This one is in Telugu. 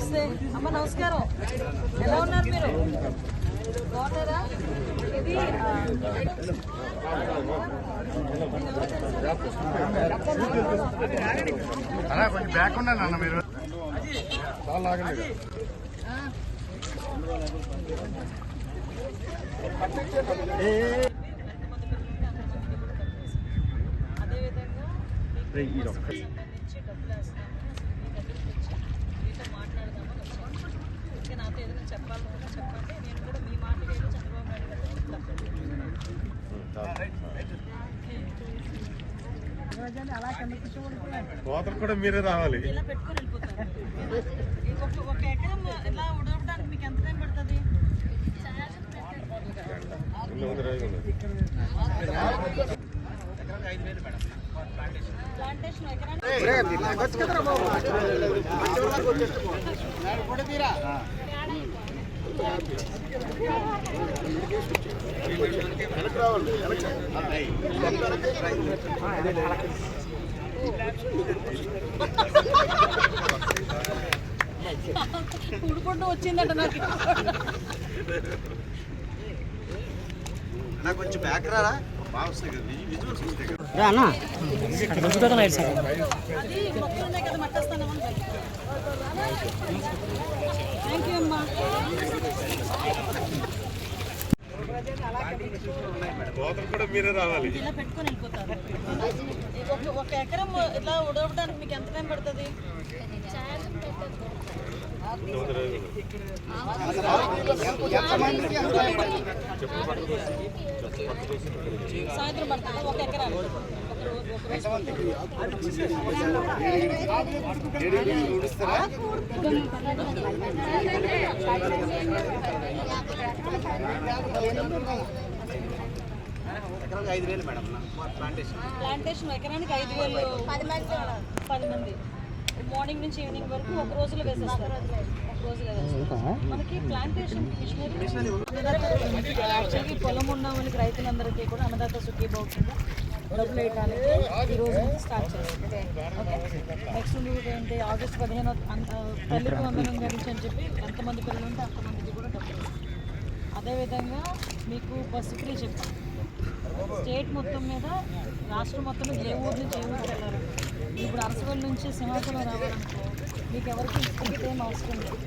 నమస్తే అమ్మ, నమస్కారం. ఎలా ఉన్నారు మీరు? బాగున్నారా? ఇది కొంచెం బ్యాక్ ఉండండి అన్న, మీరు చాలా ఆగండి. అదేవిధంగా సంబంధించి డబ్బులు వేస్తాము, మీ దగ్గరికి వచ్చి మీతో మాట్లాడదామని వచ్చాను. ఇంకా నాతో ఏదైనా చెప్పాలనుకున్నా చెప్పండి. నేను కూడా మీ మాట వేరు చంద్రబాబు నాయుడు గారు కోతలు కూడా మీరే రావాలి. ఇలా పెట్టుకొని వెళ్ళిపోతాను. ఒక ఎకరం ఇలా ఉడవడానికి మీకు ఎంత టైం పడుతుంది? ప్లాంటేషన్ ఎకరానికి ఊడుకుంటూ వచ్చిందంట నాకు. కొంచెం బ్యాక్ రారా, బాగా వస్తాయి కదా విజువల్స్ వస్తాయి కదా. అది మొక్కలు ఉన్నాయి కదా, మట్టేస్తాను. థ్యాంక్ యూ అమ్మా. కోతలు కూడా మీరే రావాలి. ఇలా పెట్టుకొని వెళ్ళిపోతారు. ఒక ఎకరం ఇలా ఉడవడానికి మీకు ఎంత టైం పడుతుంది? సాయంత్రం పడుతుంది ఒక ఎకరానికి. ప్లాంటేషన్ ఎకరానికి 5,000. 10 మంది మార్నింగ్ నుంచి ఈవినింగ్ వరకు ఒక రోజులో వేసేస్తారు. ఒక రోజులో వేసేస్తారు. మనకి ప్లాంటేషన్ మిషనరీ యాక్చువల్గా పొలం ఉన్న వాళ్ళకి రైతులందరికీ కూడా అన్నదాత సుఖీభావ కింద డబ్బులు వేయడానికి ఈ రోజు నుంచి స్టార్ట్ చేస్తుంది. ఓకే, నెక్స్ట్ ఇంకొకటి ఏంటి, ఆగస్టు 15 తల్లికి వందనం గురించి అని చెప్పి ఎంతమంది పిల్లలు ఉంటే అంతమందికి కూడా డబ్బులు వస్తుంది. అదేవిధంగా మీకు బస్సు ఫ్రీ చెప్పాను. స్టేట్ మొత్తం మీద, రాష్ట్రం మొత్తం మీద ఏ ఊరు నుంచి ఏ ఊరికి వెళ్ళాలి. ఇప్పుడు అరసవల్లి నుంచి సింహాచలం రావాలనుకో మీకు ఎవరికి టికెట్ ఏం అవసరం లేదు.